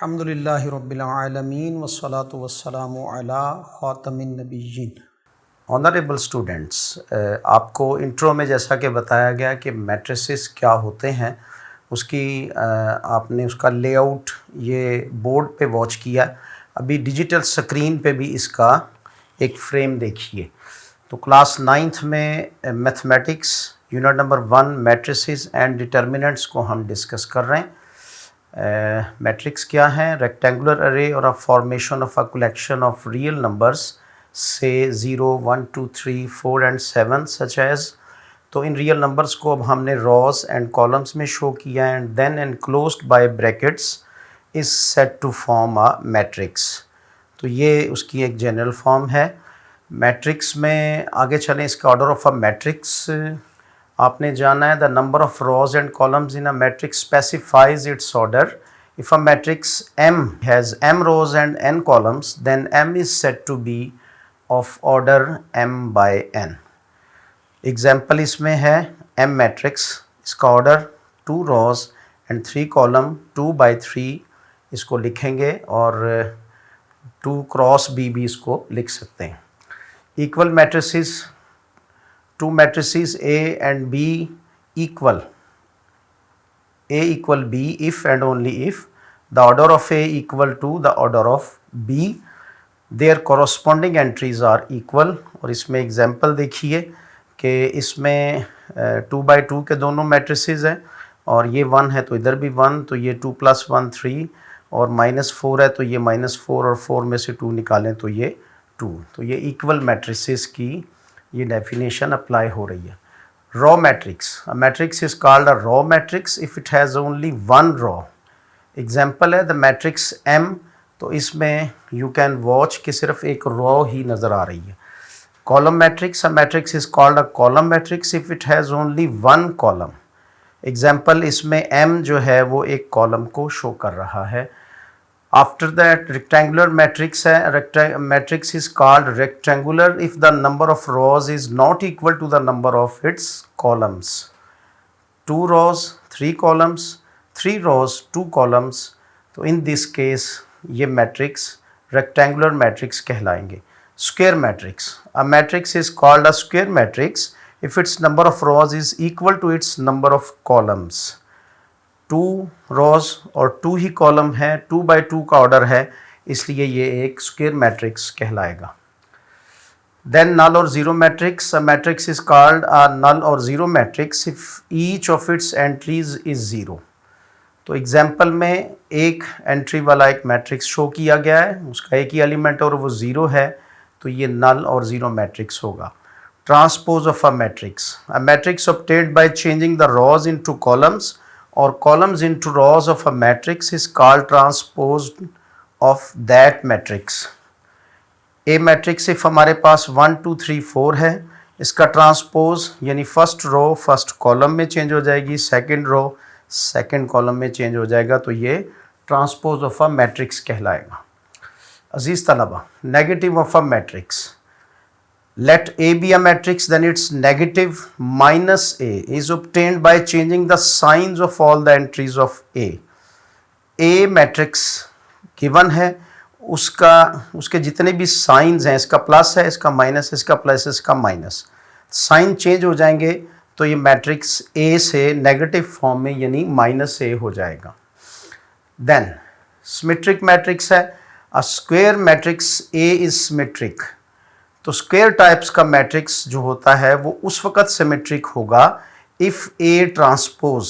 अल्हम्दुलिल्लाहि रब्बिल आलमीन वस्सलातु वस्सलामु अला ख़ातमिन नबिय्यीन। ऑनरेबल स्टूडेंट्स, आपको इंट्रो में जैसा कि बताया गया कि मैट्रिसेस क्या होते हैं उसकी आपने उसका लेआउट ये बोर्ड पे वॉच किया। अभी डिजिटल स्क्रीन पे भी इसका एक फ्रेम देखिए। तो क्लास 9th में mathematics unit number 1 matrices and determinants को हम डिस्कस कर रहे हैं। मैट्रिक्स क्या है? रेक्टेंगुलर अरे और a formation of a collection of real numbers से 0, 1, 2, 3, 4 एंड 7 सच एज। तो इन रियल नंबर्स को अब हमने रॉज एंड कॉलम्स में शो किया and then enclosed by brackets is set to form a matrix. तो ये उसकी एक जनरल फॉर्म है। मैट्रिक्स में आगे चलें, इसका ऑर्डर ऑफ अ मैट्रिक्स आपने जाना है। The number of rose and columns in a matrix specifies it's order. If a matrix M has M rows and N columns, then M is said to be of order M by N. Example इसमें है M matrix, इसका order 2 rows and 3 column 2 by 3 इसको लिखेंगे और 2 cross B भी इसको लिख सकते हैं। Equal matrices, 2 matrices A and B equal, A equal B if and only if the order of A equal to the order of B, their corresponding entries are equal। और इसमें example देखिए कि इसमें 2 by 2 के दोनों matrices हैं और ये 1 है तो इधर भी 1, तो ये 2 + 1 3 और -4 है तो ये -4 और 4 में से 2 निकालें तो ये 2। तो ये इक्वल मैट्रिसेस की ये डेफिनेशन अप्लाई हो रही है। Raw matrix, a matrix is called a raw matrix if it has only 1 raw. Example है द मैट्रिक्स M, तो इसमें यू कैन वॉच कि सिर्फ एक रॉ ही नज़र आ रही है। Column matrix, a matrix is called a column matrix if it has only 1 column. Example इसमें M जो है वो एक कॉलम को शो कर रहा है। आफ्टर दैट रेक्टेंगुलर मैट्रिक्स है। Matrix is called rectangular if the number of rows is not equal to the number of its columns. 2 rows 3 columns, 3 rows 2 columns, तो इन दिस केस ये matrix rectangular matrix कहलाएंगे। Square matrix, a matrix is called a square matrix if its number of rows is equal to its number of columns. 2 rows और 2 ही column है, 2 by 2 का order है, इसलिए ये एक square matrix कहलाएगा। देन नल और zero matrix, a matrix is called a null और zero matrix if each of its entries is 0। तो एग्जाम्पल में एक एंट्री वाला एक मैट्रिक्स शो किया गया है, उसका एक ही एलिमेंट और वो 0 है, तो ये नल और ज़ीरो मैट्रिक्स होगा। Transpose of a matrix obtained by changing the rose into columns or columns into rows of a matrix is called transpose of that matrix। A matrix if हमारे पास 1 2 3 4 है, इसका ट्रांसपोज यानी फर्स्ट रो फर्स्ट कॉलम में change हो जाएगी, second row second column में change हो जाएगा, तो ये ट्रांसपोज ऑफ अ मैट्रिक्स कहलाएगा। अजीज तलबा, negative of a matrix, let A be a matrix then its negative minus A is obtained by changing the signs of all the entries of A। A matrix given है, उसके जितने भी science हैं, इसका plus है, इसका minus, इसका plus, इसका माइनस, साइन चेंज हो जाएंगे तो ये मैट्रिक्स A से नेगेटिव फॉर्म में यानी -A हो जाएगा। देन सिमेट्रिक मैट्रिक्स है, अ square matrix A is symmetric. तो स्क्वायर टाइप्स का मैट्रिक्स जो होता है वो उस वक़्त सिमेट्रिक होगा इफ़ A ट्रांसपोज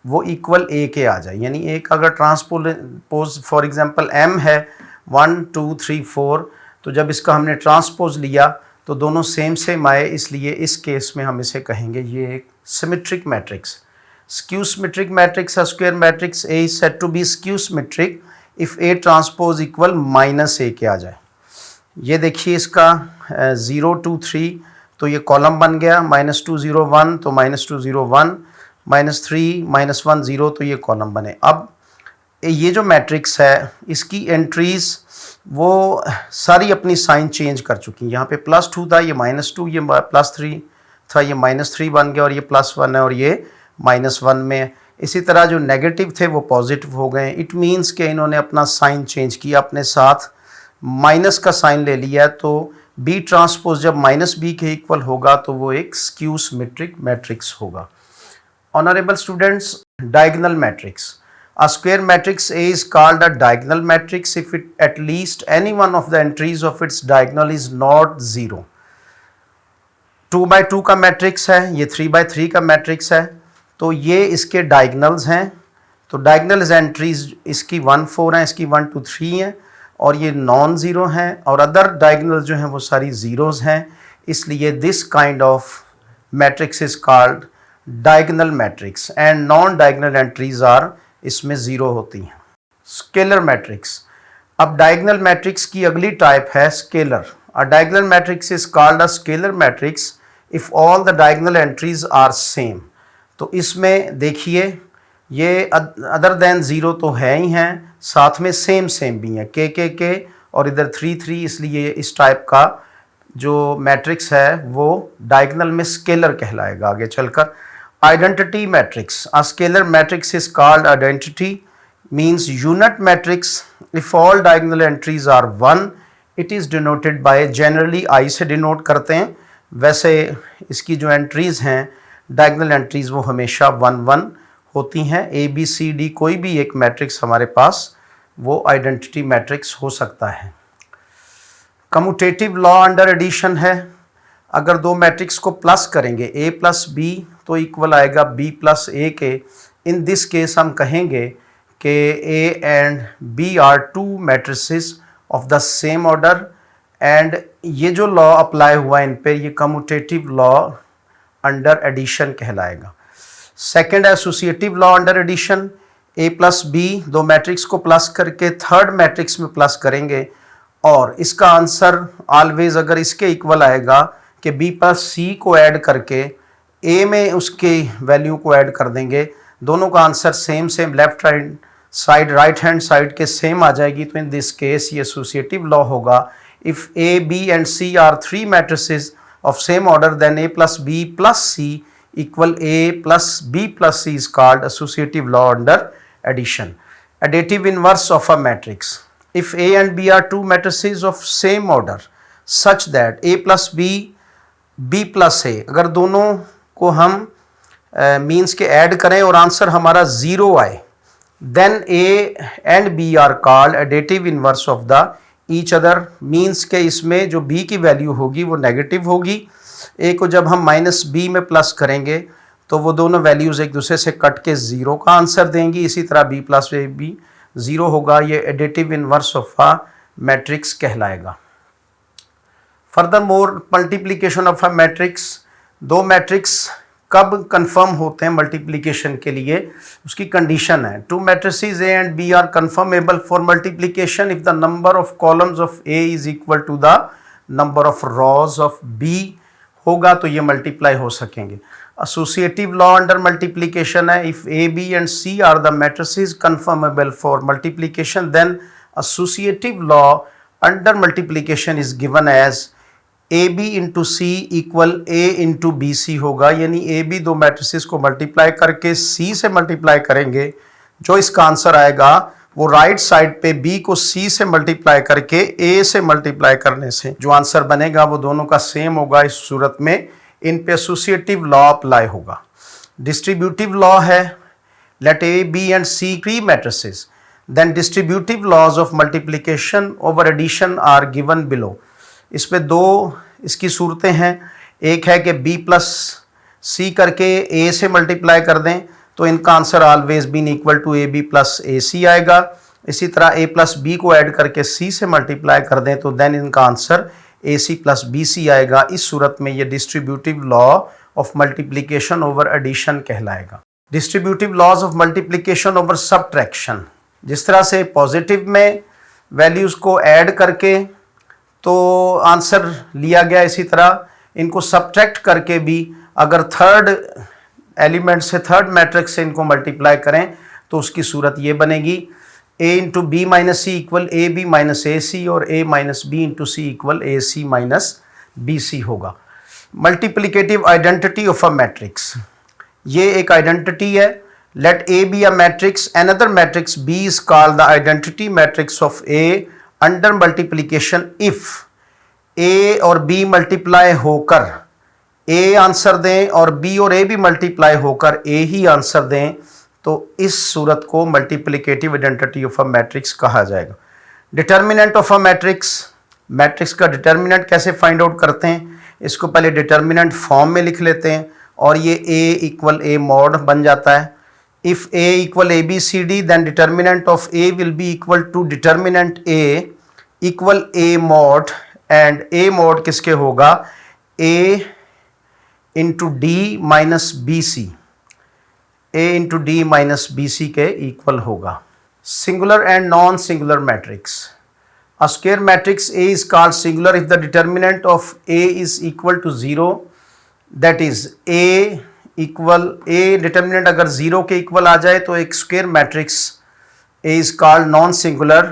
वो इक्वल A के आ जाए, यानी एक अगर ट्रांसपोज फॉर एग्जांपल M है 1 2 3 4, तो जब इसका हमने ट्रांसपोज लिया तो दोनों सेम आए, इसलिए इस केस में हम इसे कहेंगे ये एक symmetric matrix. Skew symmetric matrix, square matrix A is said to be skew symmetric if A transpose equal -A के आ जाए। ये देखिए इसका 0 2 3, तो ये कॉलम बन गया, -2 0 1 तो -2 0 1, -3 -1 0, तो ये कॉलम बने। अब ये जो मैट्रिक्स है इसकी एंट्रीज वो सारी अपनी साइन चेंज कर चुकी हैं। यहाँ पे +2 था, ये -2, ये +3 था, ये -3 बन गया और ये +1 है और ये -1 में इसी तरह जो नेगेटिव थे वो पॉजिटिव हो गए। इट मीन्स कि इन्होंने अपना साइन चेंज किया, अपने साथ माइनस का साइन ले लिया। तो बी ट्रांसपोज जब माइनस बी के इक्वल होगा तो वो एक स्क्यू सिमेट्रिक मैट्रिक्स होगा। Honourable students, diagonal matrix, a square matrix A is called a diagonal matrix if it at least any one of the entries of its diagonal is not 0। 2 by 2 का matrix है, ये 3 by 3 का matrix है, तो ये इसके diagonals हैं। तो डायगनल्स एंट्रीज इसकी 1 4 हैं, इसकी 1 2 3 हैं, और ये नॉन ज़ीरो हैं, और अदर डायगनल्स जो हैं वो सारी ज़ीरोज़ हैं। इसलिए this kind of matrix is called diagonal matrix and non diagonal entries are इसमें ज़ीरो होती हैं। स्केलर मैट्रिक्स, अब डायगनल मैट्रिक्स की अगली टाइप है scalar. A diagonal matrix is called a scalar matrix if all the diagonal entries are same. तो इसमें देखिए ये अदर देन ज़ीरो तो है ही हैं, साथ में सेम भी हैं, के और इधर 3 3, इसलिए इस टाइप का जो मैट्रिक्स है वो डायगनल में स्केलर कहलाएगा आगे चलकर। Identity matrix, a scalar matrix is called identity, means unit matrix if all diagonal entries are 1, it is denoted by generally I से denote करते हैं। वैसे इसकी जो एंट्रीज़ हैं डायगनल एंट्रीज़ वो हमेशा 1 1 होती हैं। ए बी सी डी कोई भी एक मैट्रिक्स हमारे पास वो आइडेंटिटी मैट्रिक्स हो सकता है। कम्यूटेटिव लॉ अंडर एडिशन है, अगर दो मैट्रिक्स को प्लस करेंगे a प्लस बी तो इक्वल आएगा b प्लस a के। इन दिस केस हम कहेंगे कि a and b are two matrices of the same order, and ये जो लॉ अप्लाई हुआ इन पे ये कम्यूटेटिव लॉ अंडर एडिशन कहलाएगा। Second associative law under addition, a plus b दो मैट्रिक्स को प्लस करके थर्ड मैट्रिक्स में प्लस करेंगे, और इसका आंसर ऑलवेज अगर इसके इक्वल आएगा कि b प्लस c को ऐड करके a में उसके वैल्यू को ऐड कर देंगे, दोनों का answer same left hand side right hand side के सेम आ जाएगी। तो इन दिस केस ये एसोसिएटिव लॉ होगा, if a b and c are 3 matrices of same order then a plus b plus c equal a plus b plus c is called associative law under addition. Additive inverse of a matrix, if a and b are two matrices of same order such that a plus b plus a, अगर दोनों को हम means के add करें और answer हमारा 0 आए, then a and b are called additive inverse of the each other. Means के इसमें जो b की वैल्यू होगी वो नेगेटिव होगी, a को जब हम माइनस b में प्लस करेंगे तो वो दोनों वैल्यूज़ एक दूसरे से कट के 0 का आंसर देंगी। इसी तरह b प्लस a b 0 होगा, ये additive inverse of a matrix कहलाएगा। Furthermore multiplication of a matrix, दो मैट्रिक्स कब कंफर्म होते हैं मल्टीप्लिकेशन के लिए, उसकी कंडीशन है two matrices A and B are conformable for multiplication if the number of columns of A is equal to the number of rows of B होगा तो ये मल्टीप्लाई हो सकेंगे। एसोसिएटिव लॉ अंडर मल्टीप्लिकेशन है, if A B and C are the matrices conformable for multiplication then associative law under multiplication is given as AB into C equal A into B सी होगा, यानी AB दो matrices को multiply करके C से multiply करेंगे, जो इसका answer आएगा वो राइट साइड पे B को C से मल्टीप्लाई करके A से मल्टीप्लाई करने से जो आंसर बनेगा वो दोनों का सेम होगा। इस सूरत में इन पे एसोसिएटिव लॉ अप्लाई होगा। डिस्ट्रीब्यूटिव लॉ है, let A B and C 3 matrices then distributive laws of multiplication over addition are given below. इस पे दो इसकी सूरतें हैं, एक है कि b प्लस सी करके a से मल्टीप्लाई कर दें तो इनका answer always been equal to ab plus a c आएगा। इसी तरह a प्लस बी को ऐड करके c से मल्टीप्लाई कर दें तो देन इनका answer ac plus b c आएगा। इस सूरत में ये distributive law of multiplication over addition कहलाएगा। Distributive laws of multiplication over subtraction, जिस तरह से पॉजिटिव में वैल्यूज़ को ऐड करके तो आंसर लिया गया, इसी तरह इनको सब्ट्रैक्ट करके भी अगर थर्ड एलिमेंट से थर्ड मैट्रिक्स से इनको मल्टीप्लाई करें तो उसकी सूरत ये बनेगी, a into b minus c equal a b minus a c और a minus b into C equal a c minus b सी होगा। Multiplicative identity of a matrix, ये एक आइडेंटिटी है, Let A be a matrix, another matrix B is called the identity matrix of A under multiplication if A और B multiply होकर A answer दें और B और A भी multiply होकर A ही आंसर दें, तो इस सूरत को multiplicative identity of a matrix कहा जाएगा। Determinant of a matrix, matrix का डिटर्मिनेंट कैसे फाइंड आउट करते हैं, इसको पहले डिटर्मिनेंट फॉर्म में लिख लेते हैं और ये A इक्वल A मॉड बन जाता है। If A equal ABCD, then determinant of A will be equal to determinant A equal A mod, and A mod किसके होगा, A into D minus BC, A into D minus BC के equal होगा। Singular and non-singular matrix. A square matrix A is called singular if the determinant of A is equal to 0, that is A equal A determinant अगर 0 के equal आ जाए तो एक square matrix A is called non singular.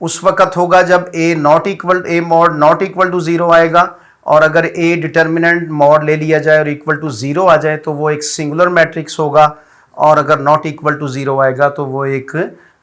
उस वक्त होगा जब A not equal A mod not equal to 0 आएगा, और अगर A डिटर्मिनेंट मॉड ले लिया जाए और इक्वल टू 0 आ जाए तो वो एक सिंगुलर मैट्रिक्स होगा, और अगर नॉट इक्वल टू 0 आएगा तो वो एक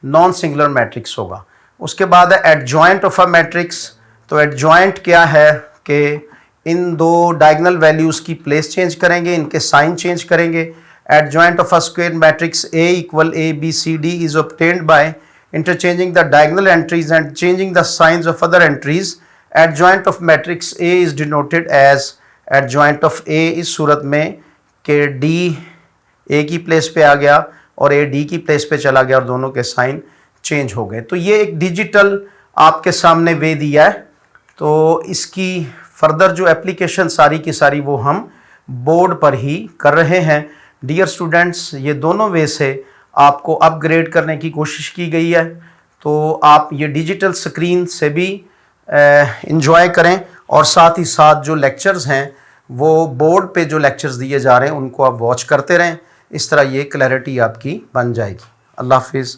नॉन सिंगुलर मैट्रिक्स होगा। उसके बाद है एडजॉइंट ऑफ अ मैट्रिक्स। तो एडजॉइंट क्या है कि इन दो डायगोनल वैल्यूज़ की प्लेस चेंज करेंगे, इनके साइन चेंज करेंगे। Adjoint of a square matrix A equal ABCD is obtained by interchanging the diagonal entries and changing the signs of other entries. Adjoint of matrix A is denoted as adjoint of A इस सूरत में कि D A की place पे आ गया और A D की place पे चला गया और दोनों के साइन चेंज हो गए। तो ये एक डिजिटल आपके सामने वे दिया है, तो इसकी फर्दर जो एप्लीकेशन सारी की सारी वो हम बोर्ड पर ही कर रहे हैं। डियर स्टूडेंट्स, ये दोनों वे से आपको अपग्रेड करने की कोशिश की गई है, तो आप ये डिजिटल स्क्रीन से भी इंजॉय करें, और साथ ही साथ जो लेक्चर्स हैं वो बोर्ड पे जो लेक्चर्स दिए जा रहे हैं उनको आप वॉच करते रहें। इस तरह ये क्लैरिटी आपकी बन जाएगी। अल्लाह हाफिज़।